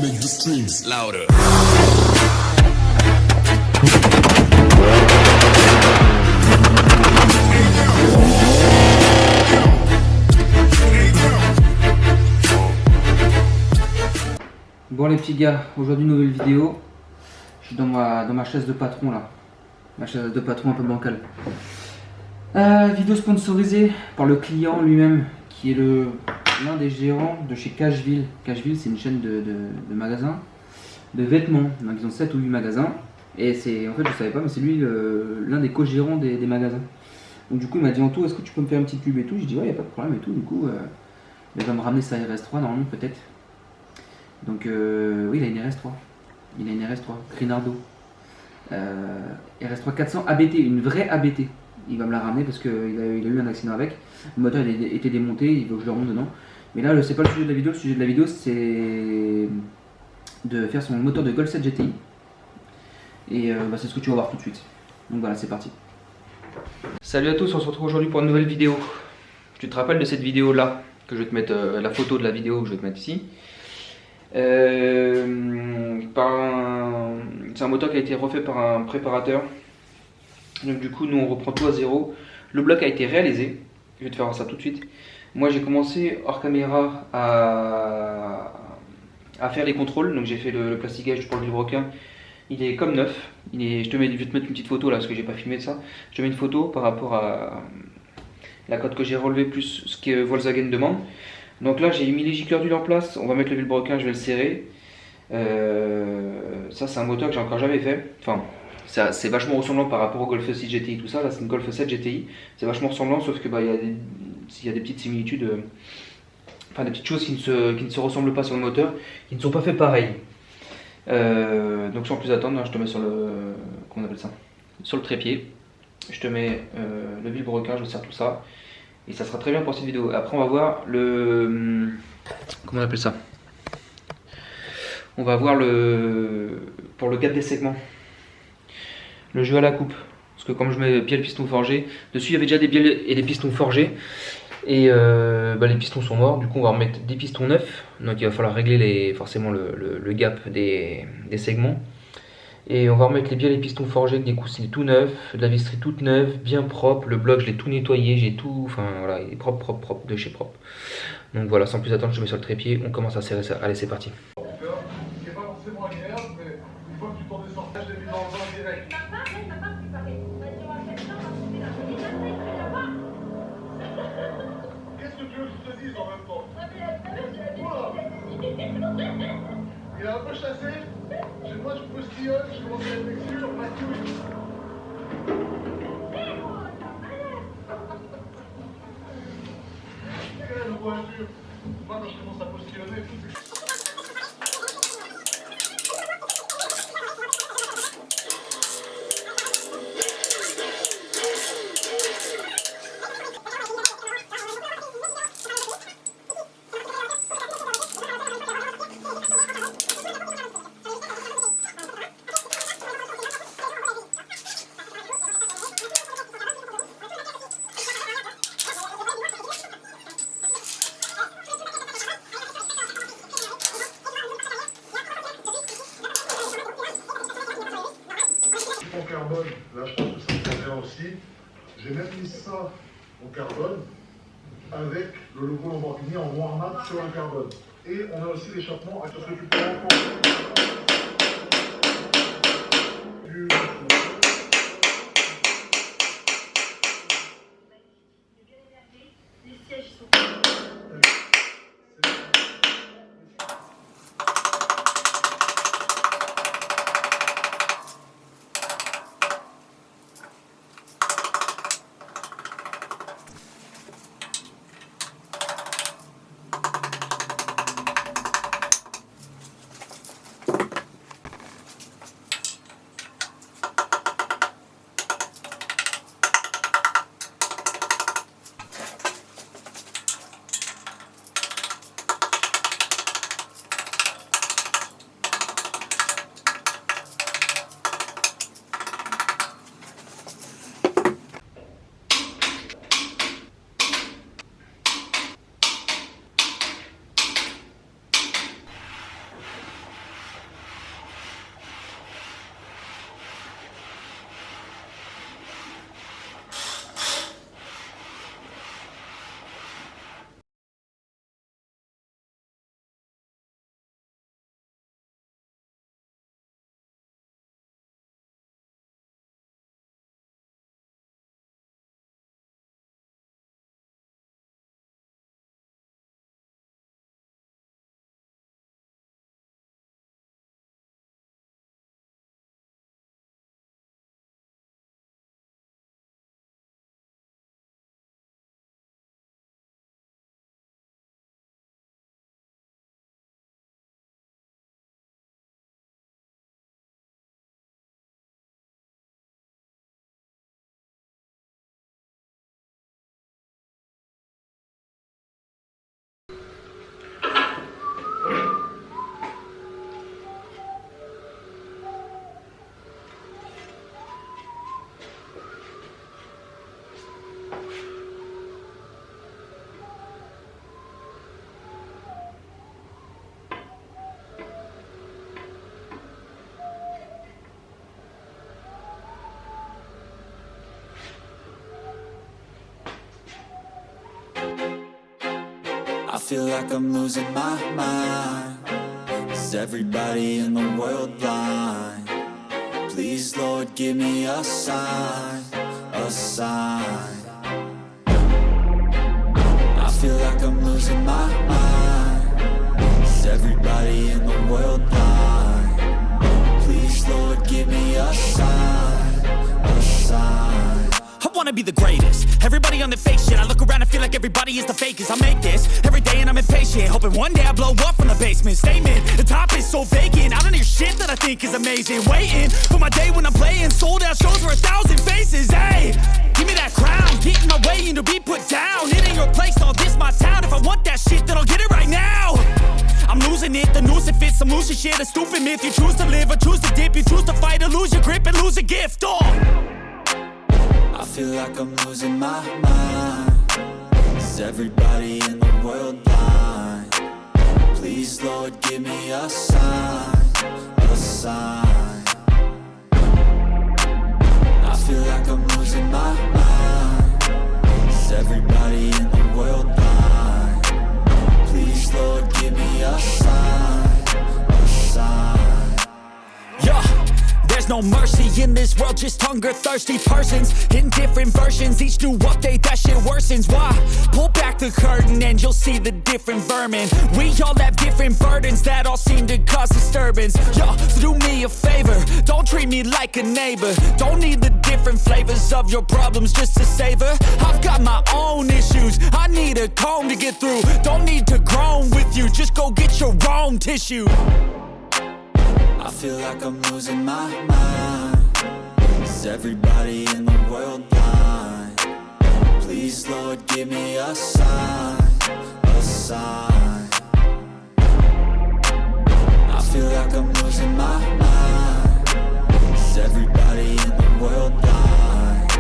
make the streams louder. Bon les petits gars, aujourd'hui nouvelle vidéo. Je suis dans ma chaise de patron là. Ma chaise de patron un peu bancale. Vidéo sponsorisée par le client lui-même, qui est l'un des gérants de chez Cashville. Cashville, c'est une chaîne de magasins de vêtements. Donc ils ont 7 ou 8 magasins. Et c'est, en fait je savais pas, mais c'est lui l'un des co-gérants des magasins. Donc du coup il m'a dit Anto, est-ce que tu peux me faire une petite pub et tout. J'ai dit ouais, y a pas de problème et tout. Du coup il va me ramener sa RS3 normalement peut-être. Donc oui, il a une RS3. Il a une RS3, Grinardo. RS3 400 ABT, une vraie ABT. Il va me la ramener parce qu'il a eu un accident avec. Le moteur était démonté, il veut que je le remonte dedans. Mais là, c'est pas le sujet de la vidéo. Le sujet de la vidéo, c'est de faire son moteur de Golf 7 GTI. Et c'est ce que tu vas voir tout de suite. Donc voilà, c'est parti. Salut à tous, on se retrouve aujourd'hui pour une nouvelle vidéo. Tu te rappelles de cette vidéo là, que je vais te mettre la photo de la vidéo que je vais te mettre ici. C'est un moteur qui a été refait par un préparateur. Donc du coup nous on reprend tout à zéro. Le bloc a été réalisé. Je vais te faire ça tout de suite. Moi j'ai commencé hors caméra à faire les contrôles. Donc j'ai fait le plastigage pour le vilebrequin. Il est comme neuf. Je vais te mettre une petite photo là parce que j'ai pas filmé de ça. Je te mets une photo par rapport à la cote que j'ai relevée plus ce que Volkswagen demande. Donc là j'ai mis les gicleurs d'huile en place. On va mettre le vilebrequin, je vais le serrer. Ça c'est un moteur que j'ai encore jamais fait. Enfin c'est vachement ressemblant par rapport au Golf 6 GTI, tout ça. Là c'est une Golf 7 GTI. C'est vachement ressemblant sauf que il y a des petites similitudes, enfin des petites choses qui ne se ressemblent pas sur le moteur, qui ne sont pas fait pareil. Donc sans plus attendre, je te mets sur comment on appelle ça, sur le trépied. Je te mets le vilebrequin, je serre tout ça. Et ça sera très bien pour cette vidéo. Après on va voir comment on appelle ça. On va voir pour le gap des segments. Le jeu à la coupe. Parce que comme je mets bielle piston forgé, dessus il y avait déjà des bielles et des pistons forgés. Et les pistons sont morts, du coup on va remettre des pistons neufs. Donc il va falloir régler forcément le gap des segments. Et on va remettre les bielles et pistons forgés avec des coussinets tout neufs, de la visserie toute neuve, bien propre. Le bloc je l'ai tout nettoyé, j'ai tout, enfin voilà, il est propre, de chez propre. Donc voilà, sans plus attendre, je mets sur le trépied, on commence à serrer ça. Allez, c'est parti. C'est pas forcément agréable, mais une fois que tu tournes des sortages, je l'ai mis dans le vent direct. Qu'est-ce que tu veux que je te dise en même temps? Il a un peu chassé, moi je postillonne, je commence à être lecture, ma couille. Quelle voiture! Moi quand je commence à postillonner, tout c'est... En carbone, là je pense que ça me convient aussi. J'ai même mis ça en carbone avec le logo Lamborghini en noir mat sur le carbone. Et on a aussi l'échappement à ce que tu peux entendre. Les sièges sont... feel like I'm losing my mind. Is everybody in the world blind? Please, Lord, give me a sign, a sign. I feel like I'm losing my mind. Is everybody in the world blind? Please, Lord, give me a sign, a sign. I wanna be the greatest. Everybody on the fake shit. I look around and feel like everybody is the fakest. I make this every day and I'm impatient, hoping one day I blow up from the basement. Statement, the top is so vacant. I don't hear shit that I think is amazing. Waiting for my day when I'm playing sold out shows for 1,000 faces. Hey, give me that crown, get in my way and to be put down. It ain't your place, all this my town. If I want that shit, then I'll get it right now. I'm losing it, the noose it fits. I'm losing shit, a stupid myth. You choose to live or choose to dip. You choose to fight or lose your grip and lose a gift. I feel like I'm losing my mind. Is everybody in the world blind? Please, Lord, give me a sign, a sign. I feel like I'm losing my mind. Is everybody in the world blind? Please, Lord, give me a sign, a sign. Yeah. There's no mercy in this world, just hunger-thirsty persons in different versions. Each new update, that shit worsens. Why? Pull back the curtain and you'll see the different vermin. We all have different burdens that all seem to cause disturbance. Yo, so do me a favor, don't treat me like a neighbor. Don't need the different flavors of your problems just to savor. I've got my own issues, I need a comb to get through. Don't need to groan with you, just go get your own tissue. I feel like I'm losing my mind. Is everybody in the world blind? Please, Lord, give me a sign, a sign. I feel like I'm losing my mind. Is everybody in the world blind?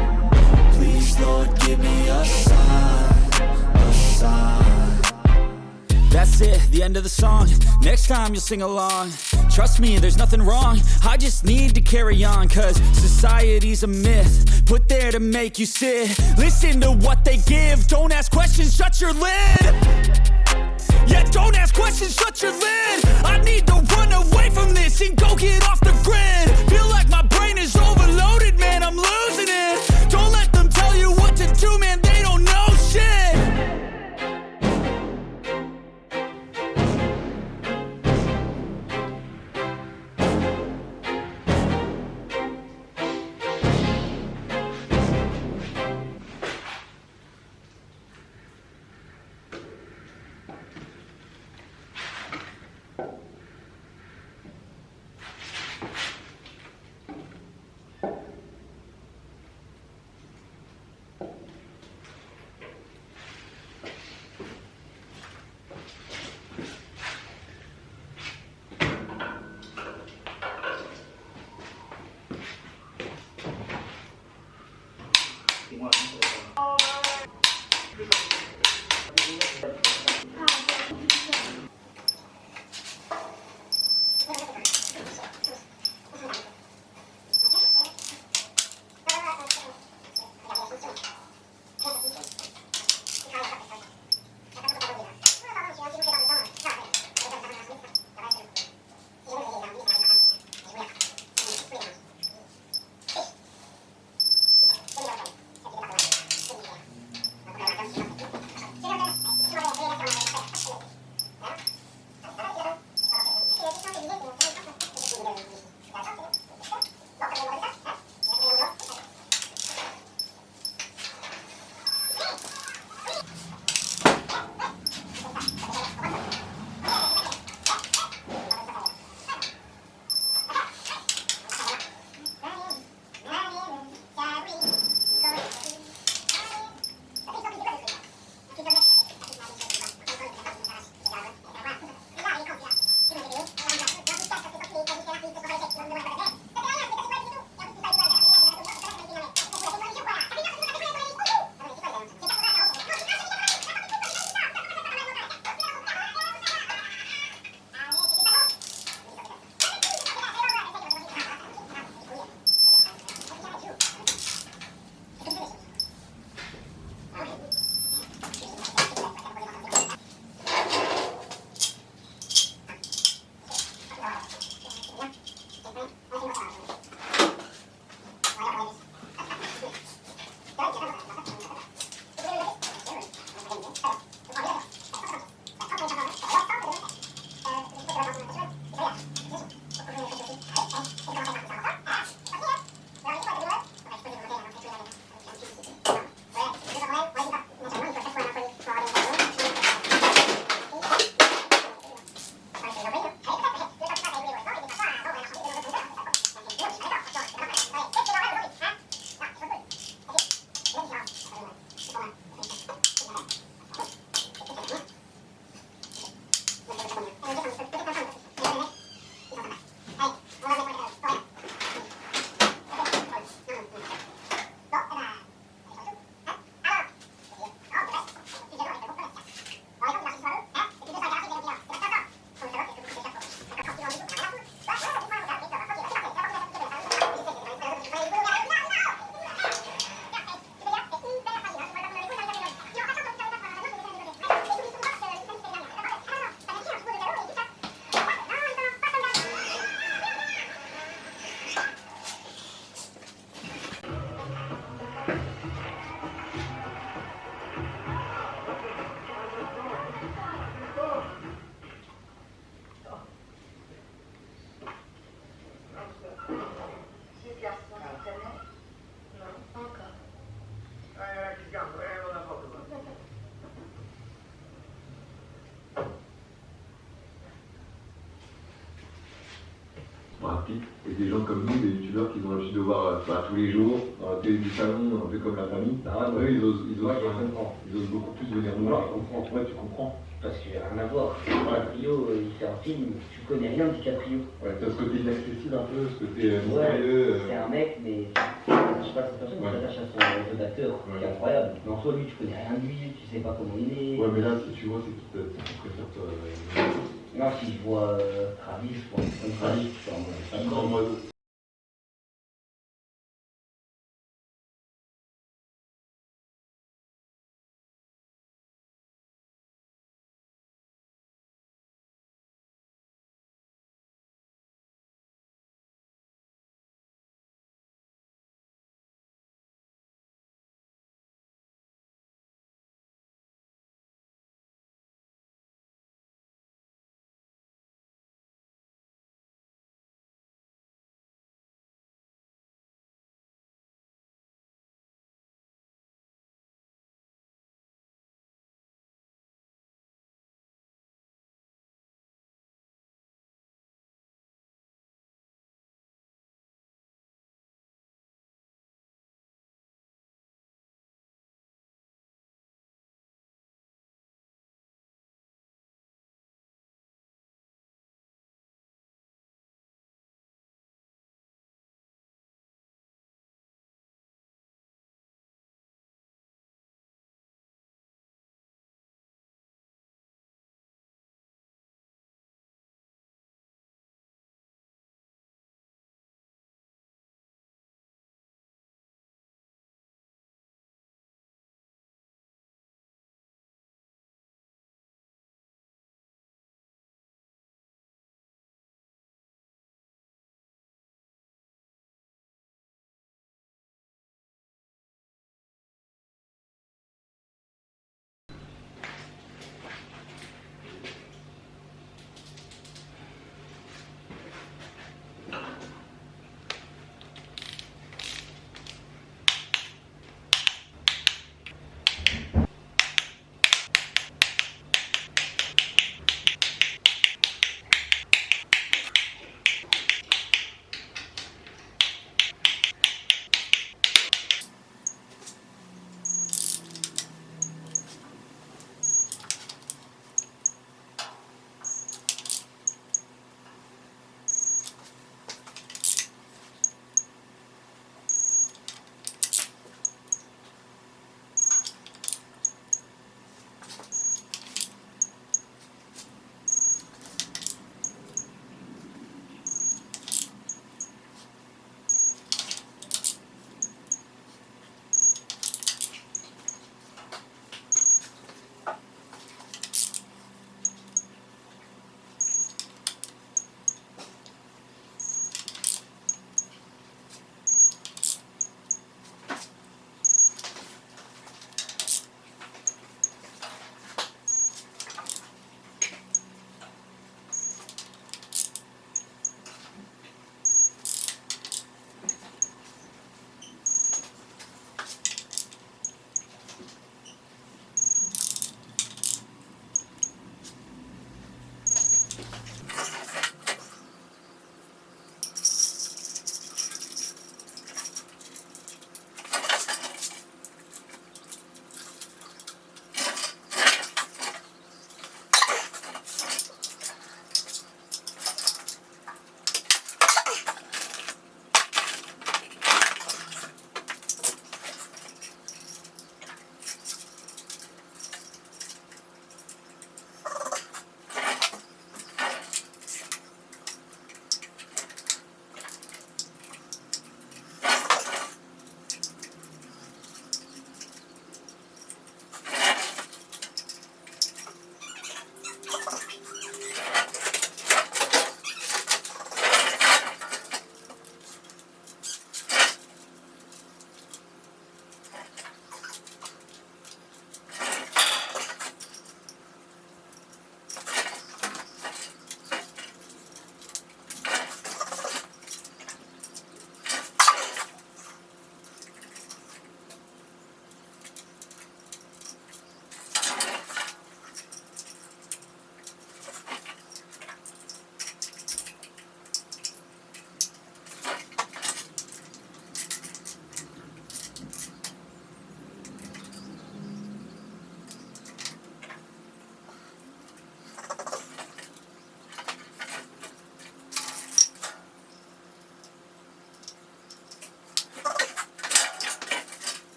Please, Lord, give me a sign, a sign. That's it, the end of the song. Next time you'll sing along. Trust me, there's nothing wrong. I just need to carry on, cause society's a myth put there to make you sit. Listen to what they give. Don't ask questions, shut your lid. Yeah, don't ask questions, shut your lid. I need to run away from this and go get off the grid. Feel like my brain is overloaded, man, I'm losing it. Don't let them tell you what to do, man, they don't know shit. Brad Pitt, et des gens comme nous, des youtubeurs qui ont l'habitude de voir tous les jours, dans la télé du salon, un peu comme la famille. Eux, ils osent beaucoup plus venir nous voir. Je comprends. Ouais, tu comprends. Parce qu'il n'y a rien à voir. DiCaprio, il fait un film, tu connais rien de DiCaprio. Ouais, t'as ce côté inaccessible un peu, ce côté mystérieux. C'est un mec, mais je sais pas, cette personne qui s'attache à son jeu d'acteur, qui est incroyable. Mais en soi, lui, tu connais rien de lui, tu sais pas comment il est. Ouais, mais là, si tu vois, c'est qui préfère toi. Non, si je vois Travis, je vois comme Travis, je suis en mode.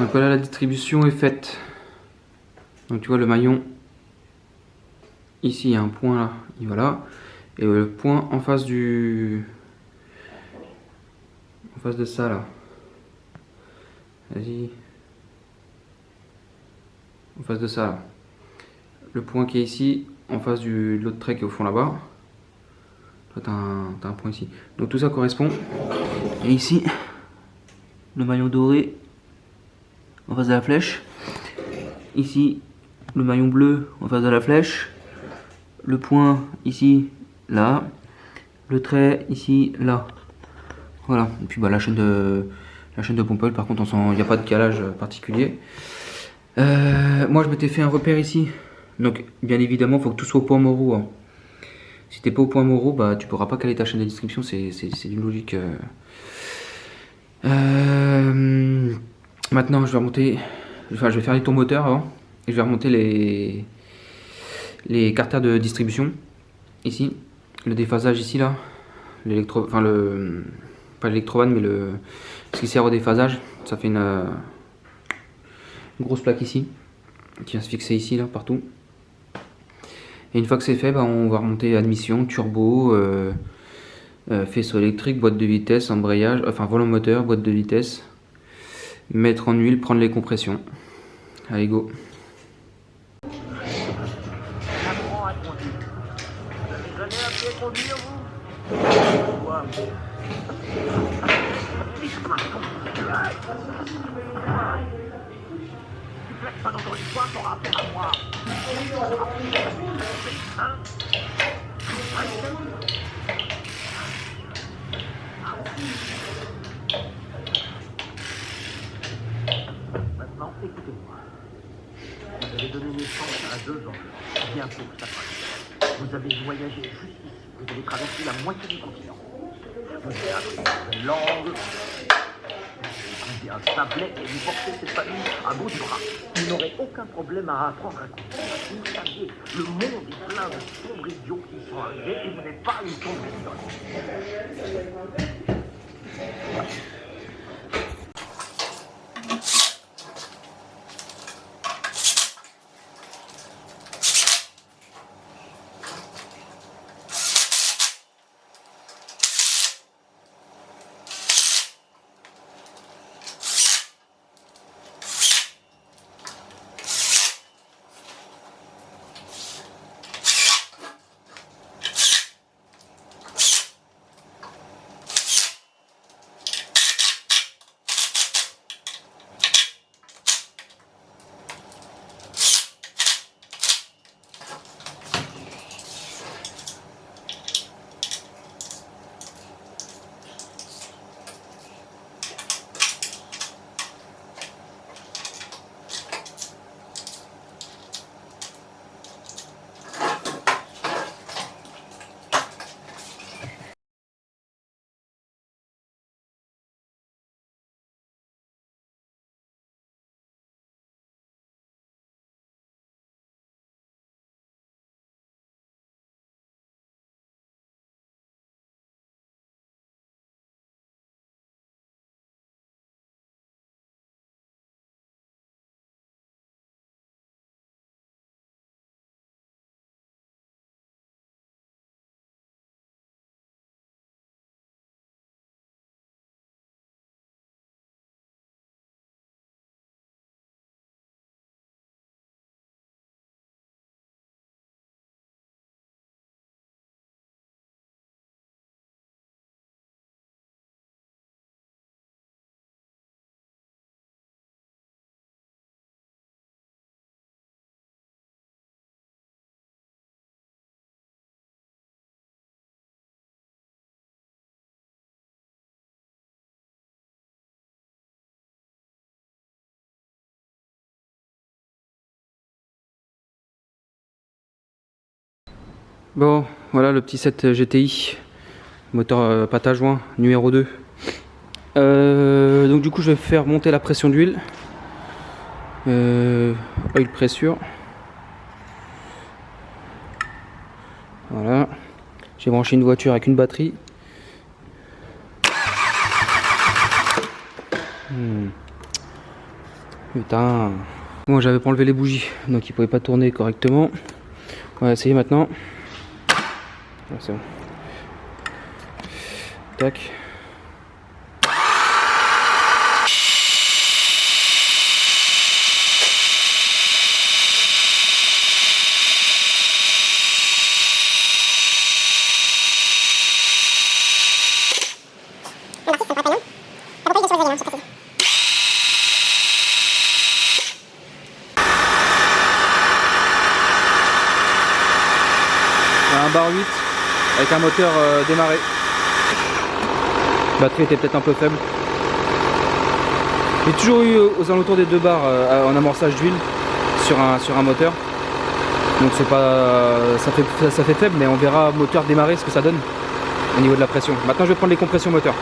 Donc voilà, la distribution est faite. Donc tu vois le maillon. Ici il y a un point là, et voilà. Et le point en face du... En face de ça là. Vas-y. En face de ça là. Le point qui est ici, en face de l'autre trait qui est au fond là-bas. Là t'as un point ici. Donc tout ça correspond. Et ici, le maillon doré en face de la flèche. Ici, le maillon bleu en face de la flèche. Le point ici, là. Le trait ici, là. Voilà. Et puis bah, la chaîne de pompe, par contre, il n'y a pas de calage particulier. Moi, je m'étais fait un repère ici. Donc, bien évidemment, il faut que tout soit au point Moreau. Hein. Si t'es pas au point Moreau, bah, tu pourras pas caler ta chaîne de distribution. C'est une logique. Maintenant, je vais remonter. Enfin, je vais faire les tours moteurs avant. Et je vais remonter les carters de distribution. Ici. Le déphasage ici, là. Enfin, pas l'électrovan, mais ce qui sert au déphasage. Ça fait une grosse plaque ici. Qui vient se fixer ici, là, partout. Et une fois que c'est fait, bah, on va remonter admission, turbo, faisceau électrique, boîte de vitesse, embrayage, enfin volant moteur, boîte de vitesse. Mettre en huile, prendre les compressions. Allez, go. Maintenant, écoutez-moi. Vous avez donné naissance à 2 ans. Bientôt, ça passe. Vous avez voyagé jusqu'ici. Vous avez traversé la moitié du continent. Vous avez appris une langue. Vous avez un tablet et vous portez cette famille à bout du bras. Vous n'aurez aucun problème à apprendre à conduire. Vous le saviez, le monde est plein de sombres idiots qui sont arrivés et vous n'êtes pas une sombre idiote. Bon, voilà le petit set GTI, moteur pâte à joint numéro 2. Donc du coup je vais faire monter la pression d'huile, oil pressure. Voilà, j'ai branché une voiture avec une batterie. Putain. Bon, j'avais pas enlevé les bougies, donc il pouvait pas tourner correctement. On va essayer maintenant. Ouais, c'est bon. Tac. Un bar 8 avec un moteur démarré. La batterie était peut-être un peu faible. J'ai toujours eu aux alentours des 2 bars en amorçage d'huile sur un moteur. Donc c'est pas ça fait faible, mais on verra moteur démarré ce que ça donne au niveau de la pression. Maintenant je vais prendre les compressions moteur.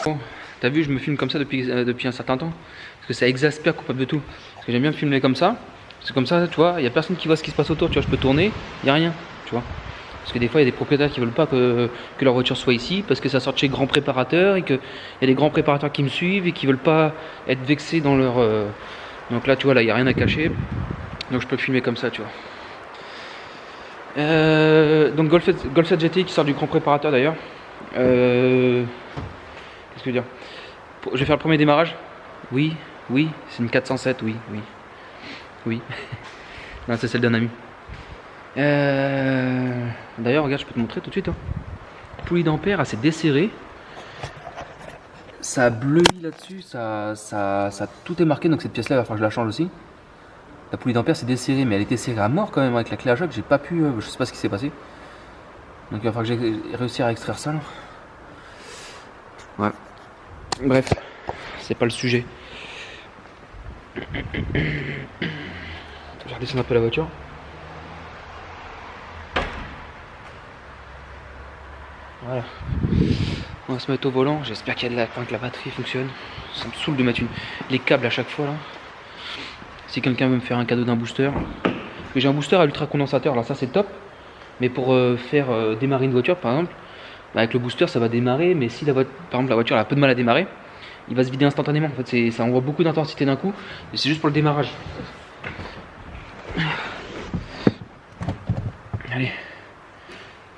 Bon, t'as vu, je me filme comme ça depuis un certain temps. Parce que ça exaspère coupable de tout. Parce que j'aime bien me filmer comme ça. Parce que comme ça, tu vois, il n'y a personne qui voit ce qui se passe autour. Tu vois, je peux tourner, il n'y a rien, tu vois. Parce que des fois, il y a des propriétaires qui veulent pas que leur voiture soit ici. Parce que ça sort de chez grands préparateurs. Et qu'il y a des grands préparateurs qui me suivent et qui veulent pas être vexés dans leur... Donc là, tu vois, là, il n'y a rien à cacher. Donc je peux filmer comme ça, tu vois. Donc Golf 7 GTI qui sort du grand préparateur d'ailleurs. Qu'est-ce que je veux dire? Je vais faire le premier démarrage. Oui, c'est une 407, oui. Non, c'est celle d'un ami. D'ailleurs, regarde, je peux te montrer tout de suite. Hein. Poulie d'ampère, assez desserrée. Ça a bleui là-dessus, ça tout est marqué, donc cette pièce-là, il va falloir que je la change aussi. La poulie d'ampère c'est desserrée, mais elle était serrée à mort quand même avec la clé à choc, j'ai pas pu, je sais pas ce qui s'est passé. Donc il va falloir que j'ai réussi à extraire ça là. Ouais. Bref, c'est pas le sujet. Je vais redescendre un peu la voiture. Voilà. On va se mettre au volant. J'espère qu'il y a que la batterie fonctionne. Ça me saoule de mettre les câbles à chaque fois là. Si quelqu'un veut me faire un cadeau d'un booster. J'ai un booster à ultra condensateur, alors ça c'est top. Mais pour faire démarrer une voiture par exemple, bah, avec le booster ça va démarrer. Mais si par exemple la voiture a un peu de mal à démarrer, il va se vider instantanément. En fait ça envoie beaucoup d'intensité d'un coup. Et c'est juste pour le démarrage. Allez.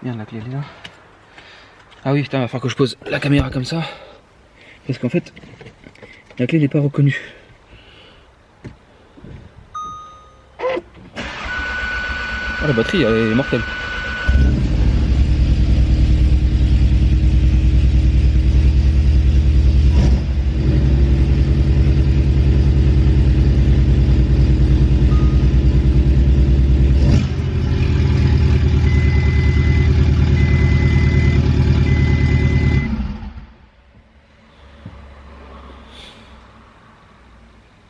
Merde, la clé elle est là. Ah oui putain, il va falloir que je pose la caméra comme ça. Parce qu'en fait, la clé n'est pas reconnue. Ah, la batterie elle est mortelle.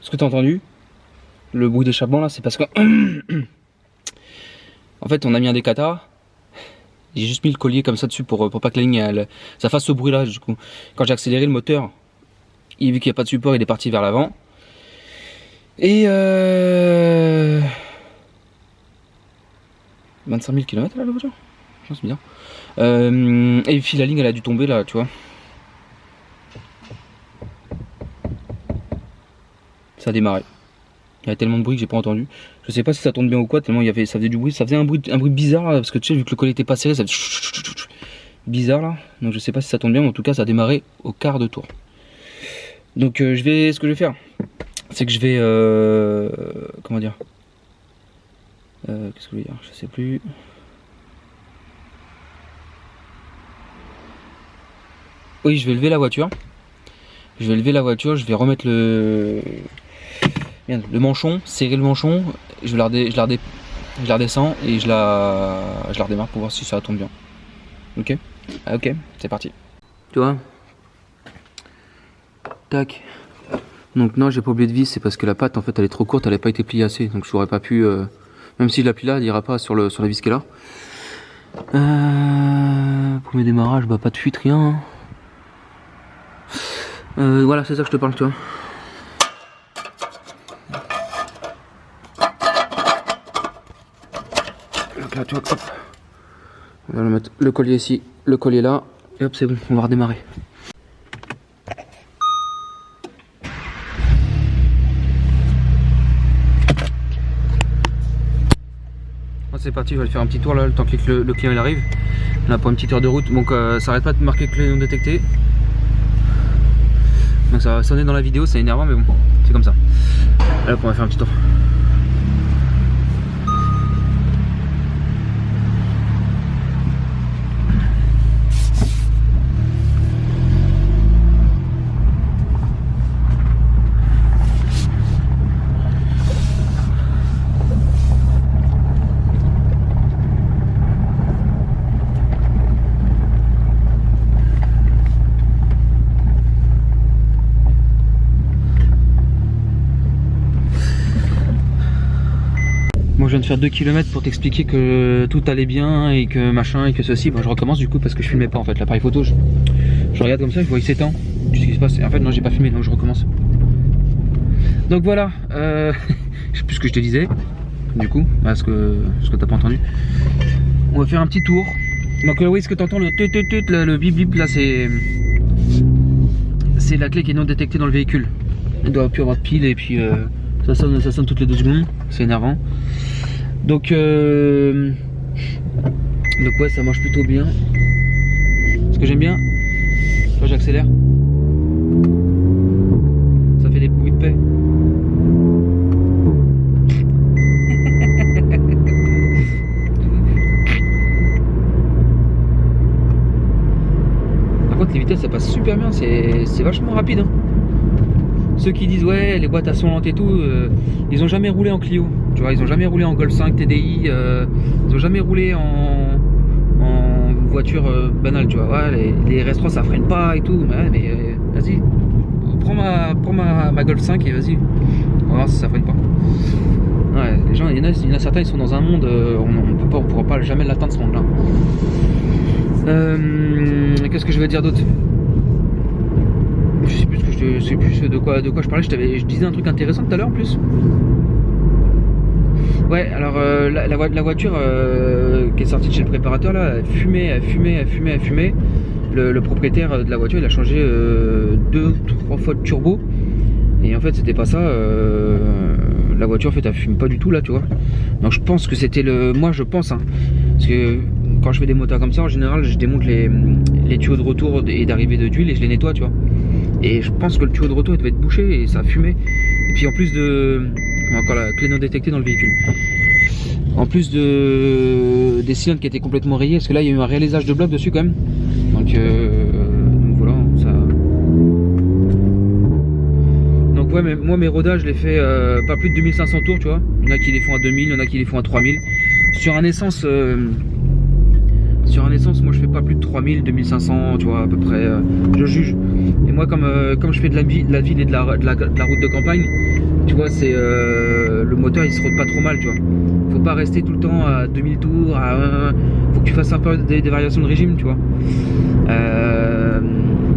Ce que tu as entendu, le bruit d'échappement là, c'est parce que en fait on a mis un décata. J'ai juste mis le collier comme ça dessus pour pas que la ligne ça fasse ce bruit là. Du coup, quand j'ai accéléré le moteur, vu qu'il n'y a pas de support, il est parti vers l'avant. Et 25 000 km là la voiture, je pense bien. Et puis la ligne elle a dû tomber là, tu vois. Ça a démarré. Il y a tellement de bruit que j'ai pas entendu. Je sais pas si ça tourne bien ou quoi, tellement ça faisait du bruit. Ça faisait un bruit bizarre là, parce que tu sais, vu que le collier était pas serré, ça faisait bizarre là. Donc je sais pas si ça tourne bien, mais en tout cas ça a démarré au quart de tour. Donc ce que je vais faire, c'est que je vais comment dire, qu'est-ce que je veux dire, je sais plus. Oui, je vais lever la voiture. Je vais remettre le manchon, serrer le manchon, je la redescends et je la redémarre pour voir si ça tombe bien. Ok, ok, c'est parti. Tu vois. Tac. Donc non, j'ai pas oublié de vis, c'est parce que la patte en fait elle est trop courte, elle n'a pas été pliée assez, donc je n'aurais pas pu, même si je la plie là, elle ira pas sur la vis qui est là. Premier démarrage, bah pas de fuite, rien. Voilà, c'est ça que je te parle, tu vois. Donc là, tu vois, hop. On va mettre le collier ici, le collier là, et hop, c'est bon, on va redémarrer. Bon, c'est parti, je vais aller faire un petit tour là, le temps que le client il arrive. Là, pour une petite heure de route, donc ça arrête pas de marquer clé non détectée. Donc ça va sonner dans la vidéo, c'est énervant mais bon, c'est comme ça. Là on va faire un petit tour. Moi je viens de faire 2 km pour t'expliquer que tout allait bien et que machin et que ceci. Bon, je recommence du coup parce que je filmais pas en fait l'appareil photo. Je regarde comme ça, je vois il s'étend. Je sais ce qui se passe. Et en fait non, j'ai pas filmé donc je recommence. Donc voilà, je sais plus ce que je te disais. Du coup, ce que t'as pas entendu. On va faire un petit tour. Donc oui, ce que t'entends le bip bip là, c'est la clé qui est non détectée dans le véhicule. Il doit plus avoir de pile et puis ça sonne toutes les 2 secondes. C'est énervant. Donc Donc ouais, ça marche plutôt bien. Ce que j'aime bien, quand j'accélère, ça fait des bruits de paix. Par contre les vitesses ça passe super bien, c'est vachement rapide hein. Ceux qui disent ouais les boîtes à son lentes et tout, ils ont jamais roulé en Clio, tu vois, ils ont jamais roulé en Golf 5 TDI, ils ont jamais roulé en voiture banale, tu vois, ouais, les RS3 ça freine pas et tout, mais vas-y, prends ma Golf 5 et vas-y, on va voir si ça freine pas. Ouais, les gens, il y en a certains, ils sont dans un monde, on pourra pas jamais l'atteindre ce monde là. Qu'est-ce que je veux dire d'autre? Je sais plus de quoi je parlais, je disais un truc intéressant tout à l'heure en plus. Ouais, alors la voiture qui est sortie de chez le préparateur là, elle fumait. Le propriétaire de la voiture il a changé 2-3 fois de turbo. Et en fait c'était pas ça, la voiture en fait elle fume pas du tout là, tu vois. Donc je pense que c'était moi je pense hein, parce que quand je fais des moteurs comme ça en général je démonte les tuyaux de retour et d'arrivée d'huile et je les nettoie, tu vois. Et je pense que le tuyau de retour il devait être bouché et ça a fumé. Et puis en plus on a encore la clé non détectée dans le véhicule. En plus des cylindres qui étaient complètement rayés, parce que là il y a eu un réalisage de bloc dessus quand même. Donc voilà, ça. Donc ouais, mais moi mes rodages je les fais pas plus de 2500 tours, tu vois. Il y en a qui les font à 2000, il y en a qui les font à 3000. Sur un essence, moi je fais pas plus de 3000, 2500, tu vois, à peu près. Je juge. Et moi comme je fais de la ville et de la route de campagne, tu vois, c'est le moteur il se rôde pas trop mal, tu vois. Faut pas rester tout le temps à 2000 tours, faut que tu fasses un peu des variations de régime, tu vois.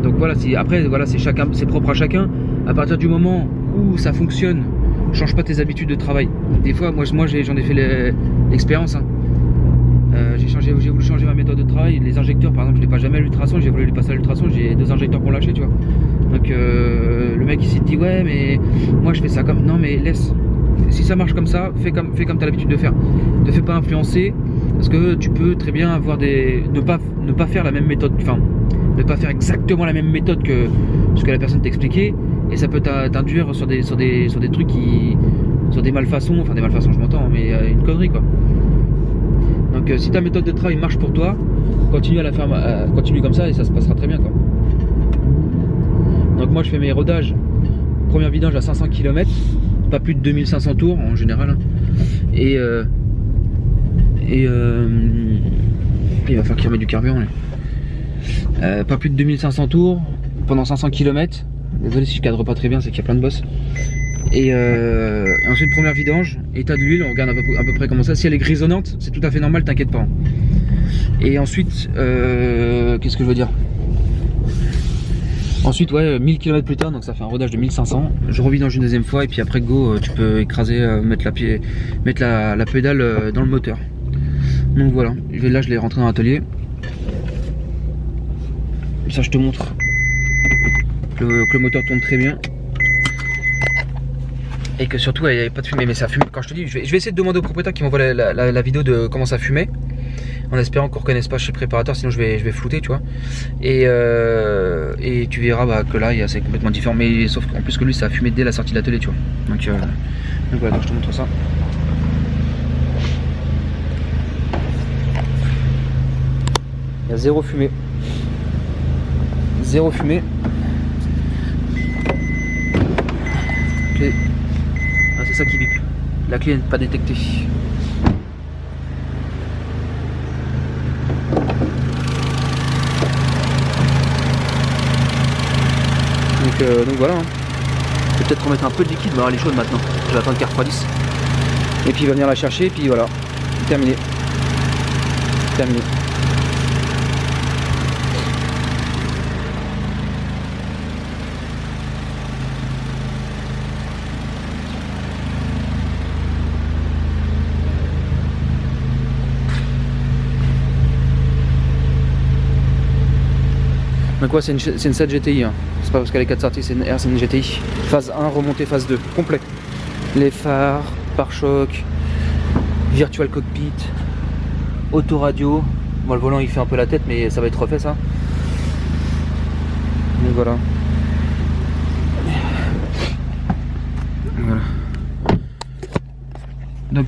Donc voilà, après voilà, c'est propre à chacun. À partir du moment où ça fonctionne, change pas tes habitudes de travail. Des fois, moi j'en ai fait l'expérience. Hein. J'ai voulu changer ma méthode de travail. Les injecteurs, par exemple, je l'ai pas jamais à l'ultrason, j'ai voulu lui passer à l'ultrason, j'ai 2 injecteurs qui ont lâché, tu vois. Donc le mec il s'est dit ouais mais moi je fais ça comme. Non mais laisse. Si ça marche comme ça, fais comme tu as l'habitude de faire. Ne fais pas influencer, parce que tu peux très bien avoir ne pas faire la même méthode, enfin ne pas faire exactement la même méthode que ce que la personne t'a expliqué, et ça peut t'induire sur des trucs sur des malfaçons, enfin des malfaçons je m'entends, mais une connerie quoi. Donc si ta méthode de travail marche pour toi, continue à la faire, continue comme ça et ça se passera très bien quoi. Donc moi je fais mes rodages, première vidange à 500 km, pas plus de 2500 tours en général, hein. Et il va falloir qu'il remette du carburant là. Pas plus de 2500 tours pendant 500 km. Désolé si je cadre pas très bien, c'est qu'il y a plein de bosses. Et ensuite première vidange, état de l'huile, on regarde à peu près comment ça. Si elle est grisonnante, c'est tout à fait normal, t'inquiète pas. Et ensuite, qu'est-ce que je veux dire? Ensuite, ouais, 1000 km plus tard, donc ça fait un rodage de 1500. Je revidange une deuxième fois et puis après go, tu peux écraser, mettre la pédale dans le moteur. Donc voilà, là je l'ai rentré dans l'atelier. Ça je te montre que le moteur tourne très bien. Et que surtout il n'y avait pas de fumée, mais ça fume. Quand je te dis, je vais essayer de demander au propriétaire qui m'envoie la vidéo de comment ça fumait, en espérant qu'on ne reconnaisse pas chez le préparateur, sinon je vais flouter, tu vois. Et tu verras que là c'est complètement différent, mais sauf qu'en plus que lui ça a fumé dès la sortie de l'atelier, tu vois. Donc voilà, donc je te montre ça. Il y a zéro fumée. Zéro fumée. Clé. Ah, c'est ça qui bip. La clé n'est pas détectée. Donc voilà. Hein. Je vais peut-être remettre un peu de liquide, mais elle est chaude maintenant. Je vais attendre qu'elle refroidisse. Et puis il va venir la chercher, et puis voilà. Terminé. Terminé. Donc ouais, c'est une 7 GTI, hein. C'est pas parce qu'elle est 4 sorties, c'est une GTI. Phase 1, remontée phase 2, complet. Les phares, pare-choc, virtual cockpit, autoradio. Bon, le volant il fait un peu la tête, mais ça va être refait ça. Donc voilà. Voilà. Donc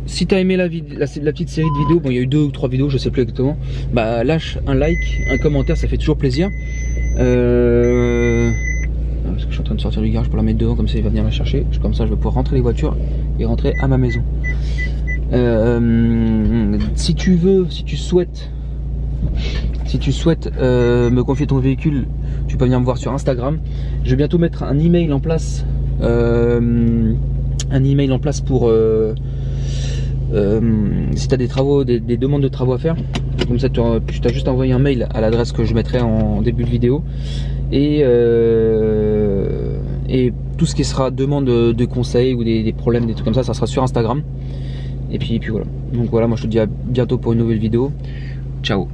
si t'as aimé la petite série de vidéos, bon il y a eu 2 ou 3 vidéos, je sais plus exactement, bah lâche un like, un commentaire, ça fait toujours plaisir. Parce que je suis en train de sortir du garage pour la mettre devant, comme ça il va venir la chercher, comme ça je vais pouvoir rentrer les voitures et rentrer à ma maison. Si tu souhaites me confier ton véhicule, tu peux venir me voir sur Instagram. Je vais bientôt mettre un email en place, pour si tu as des travaux, des demandes de travaux à faire. Comme ça tu as juste envoyé un mail à l'adresse que je mettrai en début de vidéo, et tout ce qui sera demande de conseils ou des problèmes, des trucs comme ça sera sur Instagram. Et puis voilà. Donc voilà, moi je te dis à bientôt pour une nouvelle vidéo. Ciao.